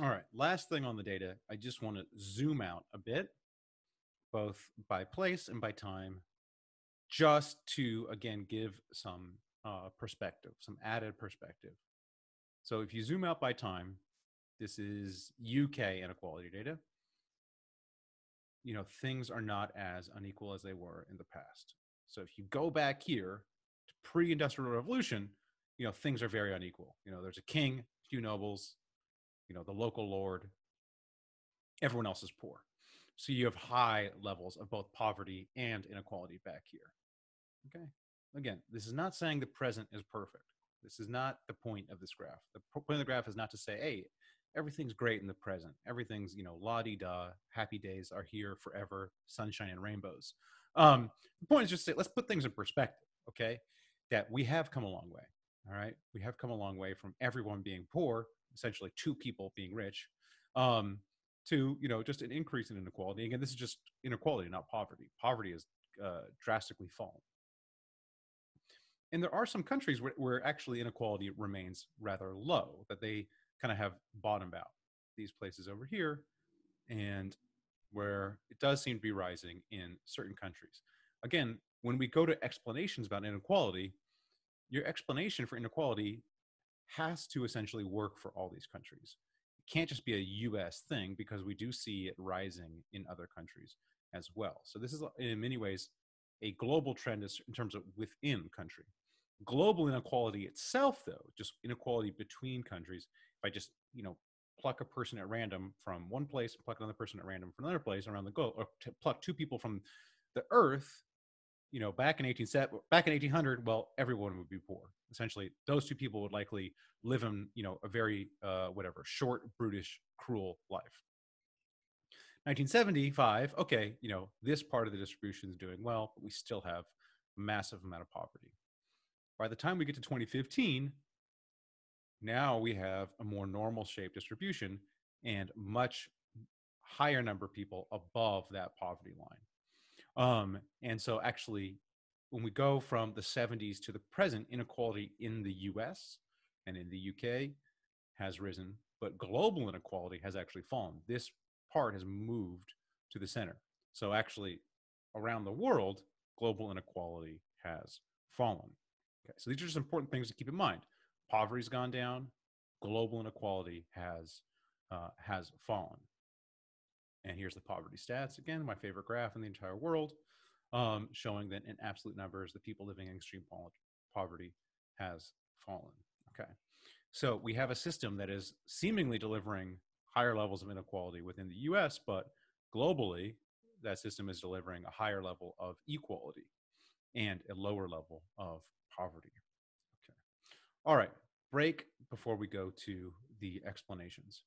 All right, last thing on the data, I just want to zoom out a bit, both by place and by time, just to again give some perspective, some added perspective. So if you zoom out by time, this is UK inequality data. Things are not as unequal as they were in the past. So if you go back here to pre-industrial revolution, things are very unequal. There's a king, a few nobles, the local lord, everyone else is poor. So you have high levels of both poverty and inequality back here. Okay. Again, this is not saying the present is perfect. This is not the point of this graph. The point of the graph is not to say, hey, everything's great in the present. Everything's, la-di-da, happy days are here forever, sunshine and rainbows. The point is just to say, let's put things in perspective, okay? That we have come a long way, all right? We have come a long way from everyone being poor, essentially two people being rich, to, just an increase in inequality. Again, this is just inequality, not poverty. Poverty has drastically fallen. And there are some countries where actually inequality remains rather low, that they kind of have bottomed out. These places over here, and where it does seem to be rising in certain countries. Again, when we go to explanations about inequality, your explanation for inequality has to essentially work for all these countries. It can't just be a US thing, because we do see it rising in other countries as well. So this is in many ways a global trend in terms of within country. Global inequality itself, though, just inequality between countries, if I just, pluck a person at random from one place, pluck another person at random from another place around the globe, or pluck two people from the earth, back in 1800, well, everyone would be poor. Essentially, those two people would likely live in, a very, short, brutish, cruel life. 1975, okay, this part of the distribution is doing well, but we still have a massive amount of poverty. By the time we get to 2015, now we have a more normal shape distribution and much higher number of people above that poverty line. And so actually, when we go from the 70s to the present, inequality in the US and in the UK has risen, but global inequality has actually fallen. This part has moved to the center. So actually, around the world, global inequality has fallen. Okay, so these are just important things to keep in mind. Poverty's gone down, global inequality has fallen. And here's the poverty stats. Again, my favorite graph in the entire world, showing that in absolute numbers, the people living in extreme poverty has fallen. Okay. So we have a system that is seemingly delivering higher levels of inequality within the US, but globally, that system is delivering a higher level of equality and a lower level of poverty. Okay. All right. Break before we go to the explanations.